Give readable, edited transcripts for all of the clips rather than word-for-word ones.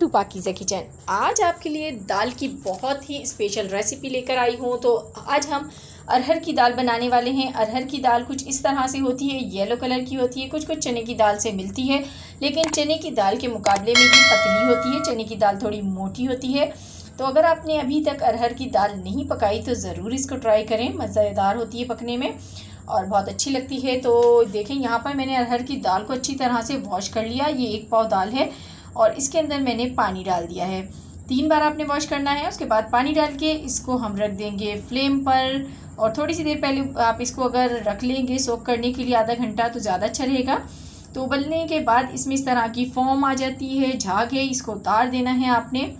To Pakeezah kitchen. आज आपके लिए दाल की बहुत ही स्पेशल रेसिपी लेकर आई हूँ। तो आज हम अरहर की दाल बनाने वाले हैं। अरहर की दाल कुछ इस तरह से होती है, येलो कलर की होती है, कुछ कुछ चने की दाल से मिलती है, लेकिन चने की दाल के मुकाबले में ये पतली होती है। चने की दाल थोड़ी मोटी होती है। तो अगर आपने अभी तक अरहर की दाल नहीं पकाई तो ज़रूर इसको ट्राई करें, मज़ेदार होती है पकने में और बहुत अच्छी लगती है। तो देखें, यहाँ पर मैंने अरहर की दाल को अच्छी तरह से वॉश कर लिया। ये 1 पाव दाल है और इसके अंदर मैंने पानी डाल दिया है। 3 बार आपने वॉश करना है। उसके बाद पानी डाल के इसको हम रख देंगे फ्लेम पर और थोड़ी सी देर पहले आप इसको अगर रख लेंगे सोक करने के लिए आधा घंटा तो ज़्यादा अच्छा रहेगा। तो उबलने के बाद इसमें इस तरह की फोम आ जाती है, झाग है, इसको उतार देना है आपने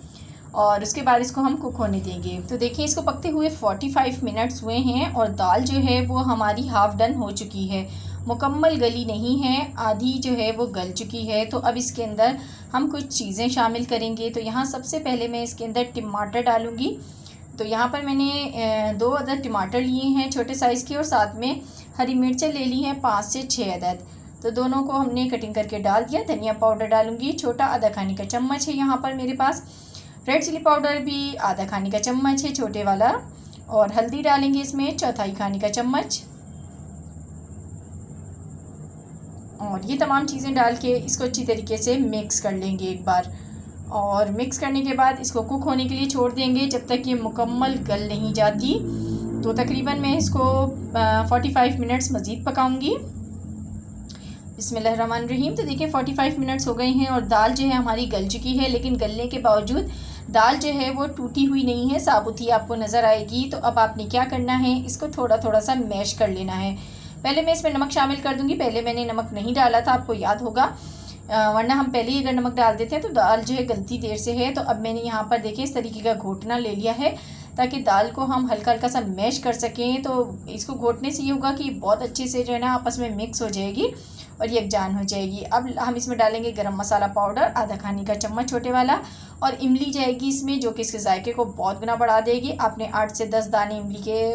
और उसके बाद इसको हम कुक होने देंगे। तो देखिए, इसको पकते हुए 45 मिनट्स हुए हैं और दाल जो है वो हमारी हाफ़ डन हो चुकी है, मुकम्मल गली नहीं है, आधी जो है वो गल चुकी है। तो अब इसके अंदर हम कुछ चीज़ें शामिल करेंगे। तो यहाँ सबसे पहले मैं इसके अंदर टमाटर डालूँगी। तो यहाँ पर मैंने 2 अदद टमाटर लिए हैं छोटे साइज़ के और साथ में हरी मिर्चें ले ली हैं 5 से 6 अदद। तो दोनों को हमने कटिंग करके डाल दिया। धनिया पाउडर डालूँगी छोटा, आधा खाने का चम्मच है यहाँ पर मेरे पास। रेड चिली पाउडर भी आधा खाने का चम्मच है, छोटे वाला। और हल्दी डालेंगे इसमें चौथाई खाने का चम्मच। और ये तमाम चीज़ें डाल के इसको अच्छी तरीके से मिक्स कर लेंगे एक बार। और मिक्स करने के बाद इसको कुक होने के लिए छोड़ देंगे जब तक ये मुकम्मल गल नहीं जाती। तो तकरीबन मैं इसको 45 मिनट्स मज़ीद पकाऊंगी। बिस्मिल्लाहिर्रहमानिर्रहीम। तो देखिए 45 मिनट्स हो गए हैं और दाल जो है हमारी गल चुकी है, लेकिन गलने के बावजूद दाल जो है वो टूटी हुई नहीं है, साबुत ही आपको नज़र आएगी। तो अब आपने क्या करना है, इसको थोड़ा थोड़ा सा मैश कर लेना है। पहले मैं इसमें नमक शामिल कर दूंगी। पहले मैंने नमक नहीं डाला था, आपको याद होगा, वरना हम पहले ही अगर नमक डाल देते हैं तो दाल जो है गलती देर से है। तो अब मैंने यहाँ पर देखिए इस तरीके का घोटना ले लिया है ताकि दाल को हम हल्का हल्का सा मैश कर सकें। तो इसको घोटने से ये होगा कि बहुत अच्छे से जो है ना आपस में मिक्स हो जाएगी और यकजान हो जाएगी। अब हम इसमें डालेंगे गरम मसाला पाउडर आधा खाने का चम्मच छोटे वाला और इमली जाएगी इसमें, जो कि इसके जायके को बहुत गुना बढ़ा देगी। आपने 8 से 10 दाने इमली के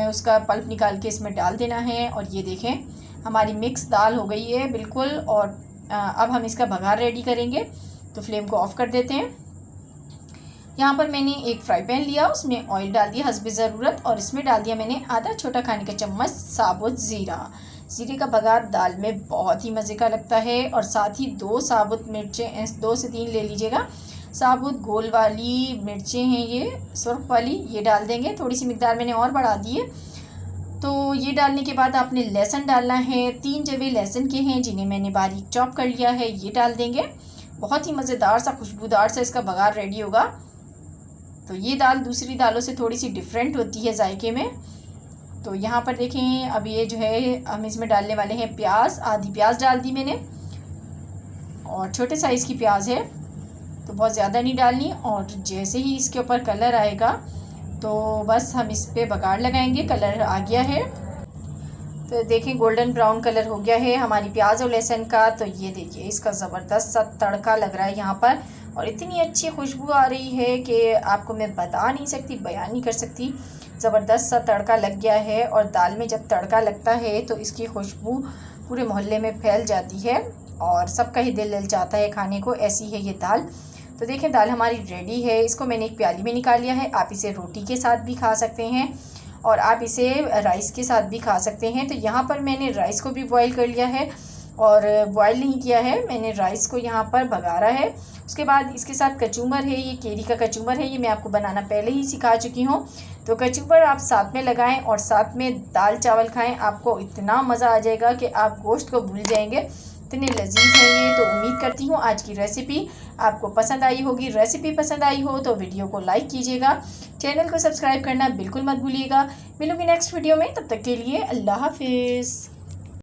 उसका पल्प निकाल के इसमें डाल देना है। और ये देखें हमारी मिक्स दाल हो गई है बिल्कुल। और अब हम इसका बघार रेडी करेंगे। तो फ्लेम को ऑफ़ कर देते हैं। यहाँ पर मैंने एक फ्राई पैन लिया, उसमें ऑयल डाल दिया हस्बे ज़रूरत और इसमें डाल दिया मैंने आधा छोटा खाने का चम्मच साबुत ज़ीरा। ज़ीरे का बघार दाल में बहुत ही मज़े का लगता है। और साथ ही 2 साबुत मिर्चें, 2 से 3 ले लीजिएगा, साबुत गोल वाली मिर्चें हैं ये, सुर्ख वाली, ये डाल देंगे। थोड़ी सी मिकदार मैंने और बढ़ा दी है। तो ये डालने के बाद आपने लहसुन डालना है। 3 जवे लहसुन के हैं जिन्हें मैंने बारीक चॉप कर लिया है, ये डाल देंगे। बहुत ही मज़ेदार सा खुशबूदार सा इसका बघार रेडी होगा। तो ये दाल दूसरी दालों से थोड़ी सी डिफरेंट होती है जायके में। तो यहाँ पर देखें अब ये जो है हम इसमें डालने वाले हैं प्याज। आधी प्याज डाल दी मैंने और छोटे साइज़ की प्याज है, तो बहुत ज़्यादा नहीं डालनी। और जैसे ही इसके ऊपर कलर आएगा तो बस हम इस पर बघार लगाएंगे। कलर आ गया है तो देखें गोल्डन ब्राउन कलर हो गया है हमारी प्याज और लहसुन का। तो ये देखिए इसका ज़बरदस्त सा तड़का लग रहा है यहाँ पर और इतनी अच्छी खुशबू आ रही है कि आपको मैं बता नहीं सकती, बयान नहीं कर सकती। ज़बरदस्त सा तड़का लग गया है और दाल में जब तड़का लगता है तो इसकी खुशबू पूरे मोहल्ले में फैल जाती है और सबका ही दिल ललचाता है खाने को। ऐसी है ये दाल। तो देखें दाल हमारी रेडी है। इसको मैंने एक प्याली में निकाल लिया है। आप इसे रोटी के साथ भी खा सकते हैं और आप इसे राइस के साथ भी खा सकते हैं। तो यहाँ पर मैंने राइस को भी बॉईल कर लिया है और बॉईल नहीं किया है, मैंने राइस को यहाँ पर भगारा है। उसके बाद इसके साथ कचूमर है, ये केरी का कचूमर है, ये मैं आपको बनाना पहले ही सिखा चुकी हूँ। तो कचूमर आप साथ में लगाएं और साथ में दाल चावल खाएं, आपको इतना मज़ा आ जाएगा कि आप गोश्त को भूल जाएंगे, इतने लजीज हैं ये। तो उम्मीद करती हूँ आज की रेसिपी आपको पसंद आई होगी। रेसिपी पसंद आई हो तो वीडियो को लाइक कीजिएगा, चैनल को सब्सक्राइब करना बिल्कुल मत भूलिएगा। मिलूंगी नेक्स्ट वीडियो में, तब तक के लिए अल्लाह हाफिज़।